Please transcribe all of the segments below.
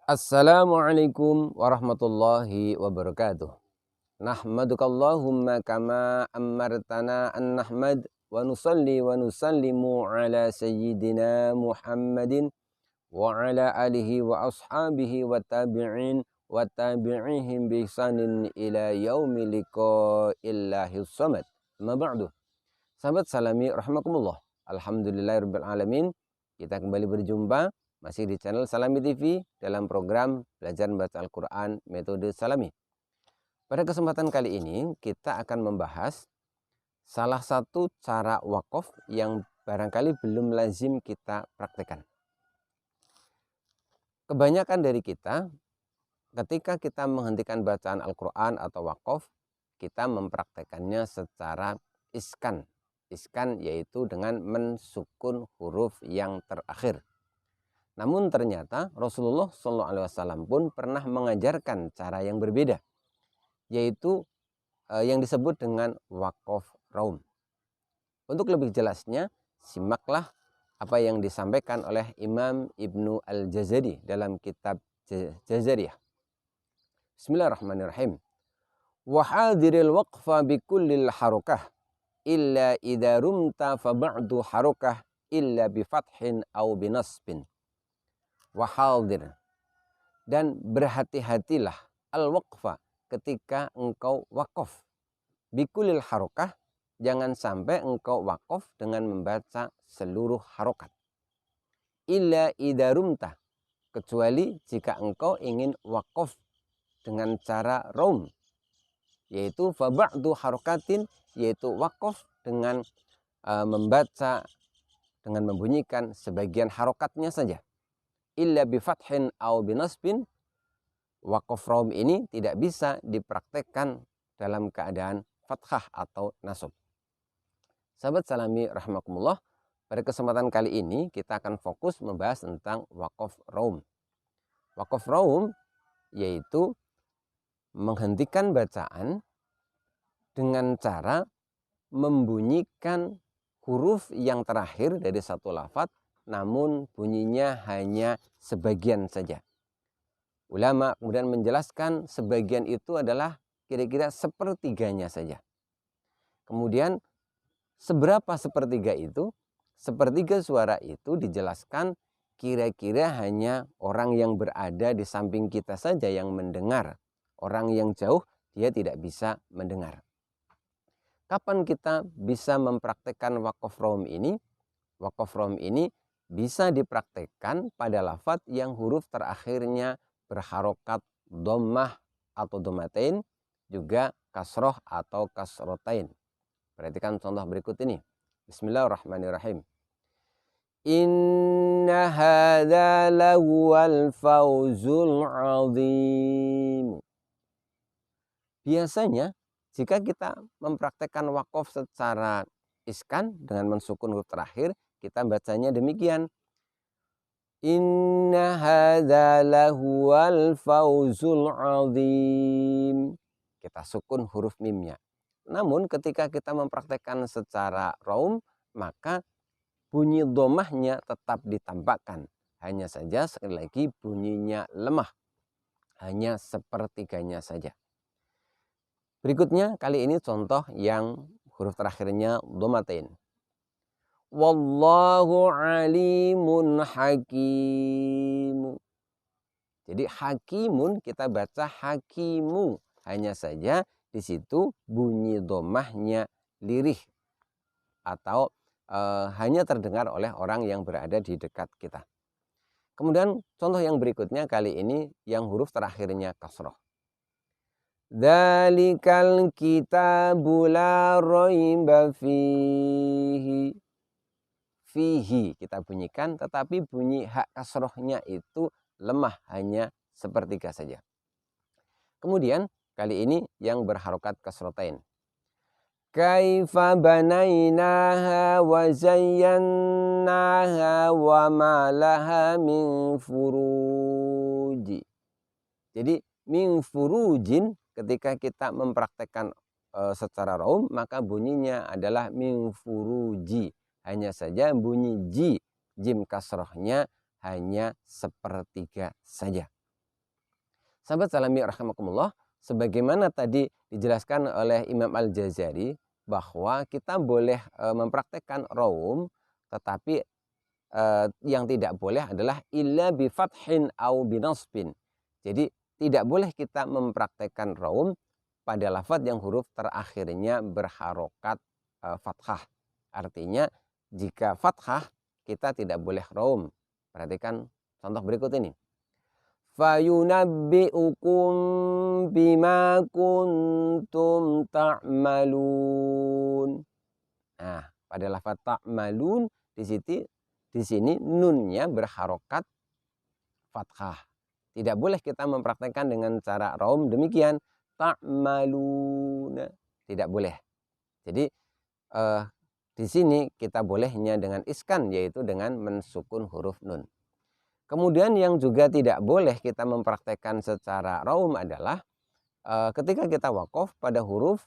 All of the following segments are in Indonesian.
Assalamualaikum warahmatullahi wabarakatuh. Nahmadukallahumma kama ammartana an nahmad wa nusalli wa nusallimu ala sayyidina Muhammadin wa ala alihi wa ashabihi wa tabi'in wa tabi'ihim bi ihsanin ila yaumi liqa'illahi samad. Amma ba'du. Sahabat salami rahimakumullah. Alhamdulillahirabbil alamin. Kita kembali berjumpa masih di channel Salami TV dalam program Belajar Membaca Al-Quran Metode Salami. Pada kesempatan kali ini kita akan membahas salah satu cara wakaf yang barangkali belum lazim kita praktekkan. Kebanyakan dari kita ketika kita menghentikan bacaan Al-Quran atau wakaf, kita mempraktekannya secara iskan. Iskan yaitu dengan mensukun huruf yang terakhir. Namun ternyata Rasulullah SAW pun pernah mengajarkan cara yang berbeda, yaitu yang disebut dengan wakaf raum. Untuk lebih jelasnya, simaklah apa yang disampaikan oleh Imam Ibnu Al-Jazari dalam kitab Jazariyah. Bismillahirrahmanirrahim. Wa hadiril waqfa bikullil harokah illa idza rumta fa ba'du harokah illa bi fathin au binasbin. Wahaldir, dan berhati-hatilah al-waqfa ketika engkau wakaf. Bikulil harokah, jangan sampai engkau wakaf dengan membaca seluruh harokat. Illa idarumta, kecuali jika engkau ingin wakaf dengan cara raum, yaitu faba'du harokatin, yaitu wakaf dengan membaca dengan membunyikan sebagian harokatnya saja. Illa bifathin au binasbin, wakaf raum ini tidak bisa dipraktekkan dalam keadaan fathah atau nasab. Sahabat salami rahimakumullah, pada kesempatan kali ini kita akan fokus membahas tentang wakaf raum. Wakaf raum yaitu menghentikan bacaan dengan cara membunyikan huruf yang terakhir dari satu lafadz, namun bunyinya hanya sebagian saja. Ulama kemudian menjelaskan sebagian itu adalah kira-kira sepertiganya saja. Kemudian seberapa sepertiga itu? Sepertiga suara itu dijelaskan kira-kira hanya orang yang berada di samping kita saja yang mendengar. Orang yang jauh dia tidak bisa mendengar. Kapan kita bisa mempraktekkan wakaf raum ini? Wakaf raum ini bisa dipraktekkan pada lafadz yang huruf terakhirnya berharokat dhammah atau dhammatain, juga kasroh atau kasrotain. Perhatikan contoh berikut ini. Bismillahirrahmanirrahim. Inna hadza lahuwal fawzul azim. Biasanya jika kita mempraktekkan wakaf secara iskan dengan mensukun huruf terakhir, kita bacanya demikian. Inna hadza lahuwal fawzul azim. Kita sukun huruf mimnya. Namun ketika kita mempraktekkan secara raum, maka bunyi dhammahnya tetap ditampakkan. Hanya saja sekali lagi bunyinya lemah. Hanya sepertiganya saja. Berikutnya kali ini contoh yang huruf terakhirnya dhammatain. Wallahu alimun hakim. Jadi hakimun kita baca hakimu. Hanya saja di situ bunyi dhammahnya lirih atau hanya terdengar oleh orang yang berada di dekat kita. Kemudian contoh yang berikutnya kali ini yang huruf terakhirnya kasroh. Dzalikal kitabu la raiba fihi. Fihi kita bunyikan, tetapi bunyi hak kasrohnya itu lemah, hanya sepertiga saja. Kemudian kali ini yang berharokat kasrotain. Kaifa banainaha wa zayyannaha wa ma laha min furuji. Jadi min furujin ketika kita mempraktekkan secara raum, maka bunyinya adalah min furuji. Hanya saja bunyi ji, jim kasrohnya hanya sepertiga saja. Sahabat salami rahimakumullah, sebagaimana tadi dijelaskan oleh Imam Al-Jazari bahwa kita boleh mempraktekkan raum, tetapi yang tidak boleh adalah illa bi fathin au binasbin. Jadi tidak boleh kita mempraktekkan raum pada lafaz yang huruf terakhirnya berharokat fathah. Artinya jika fathah kita tidak boleh raum. Perhatikan contoh berikut ini. Fayunabbi'ukum bima kuntum ta'malun. Nah, pada lafaz ta'malun di sini nunnya berharokat fathah. Tidak boleh kita mempraktekkan dengan cara raum demikian. Ta'malun. Tidak boleh. Jadi di sini kita bolehnya dengan iskan, yaitu dengan mensukun huruf nun. Kemudian yang juga tidak boleh kita mempraktekkan secara raum adalah ketika kita wakaf pada huruf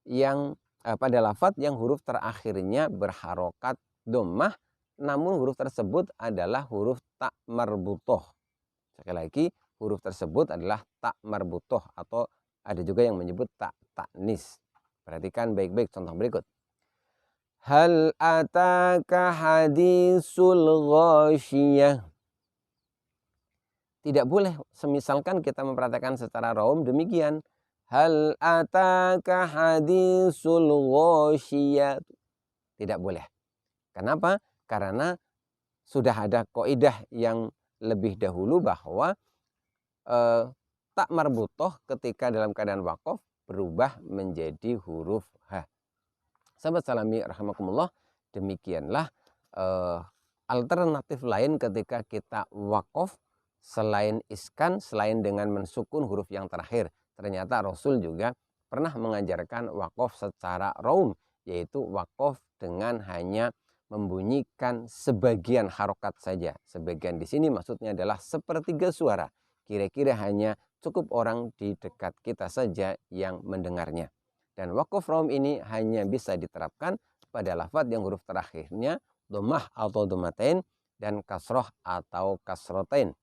yang pada lafaz yang huruf terakhirnya berharokat dhammah, namun huruf tersebut adalah huruf tak marbutoh. Sekali lagi, huruf tersebut adalah tak marbutoh atau ada juga yang menyebut tak taknis. Perhatikan baik-baik contoh berikut. Hal ataka hadisul ghasyiyah. Tidak boleh semisalkan kita mempraktekkan secara raum demikian. Hal ataka hadisul ghasyiyah. Tidak boleh. Kenapa? Karena sudah ada kaidah yang lebih dahulu bahwa tak marbutoh ketika dalam keadaan wakaf berubah menjadi huruf H. Sahabat salami rahimakumullah, demikianlah alternatif lain ketika kita wakaf selain iskan, selain dengan mensukun huruf yang terakhir. Ternyata Rasul juga pernah mengajarkan wakaf secara raum, yaitu wakaf dengan hanya membunyikan sebagian harokat saja. Sebagian di sini maksudnya adalah sepertiga suara. Kira-kira hanya cukup orang di dekat kita saja yang mendengarnya. Dan wakaf raum ini hanya bisa diterapkan pada lafaz yang huruf terakhirnya dhammah atau dhammatain dan kasroh atau kasrotain.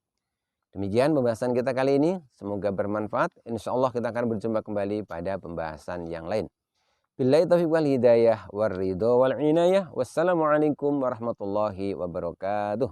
Demikian pembahasan kita kali ini. Semoga bermanfaat. Insya Allah kita akan berjumpa kembali pada pembahasan yang lain. Billahi taufiq wal hidayah war ridho wal inayah. Wassalamualaikum warahmatullahi wabarakatuh.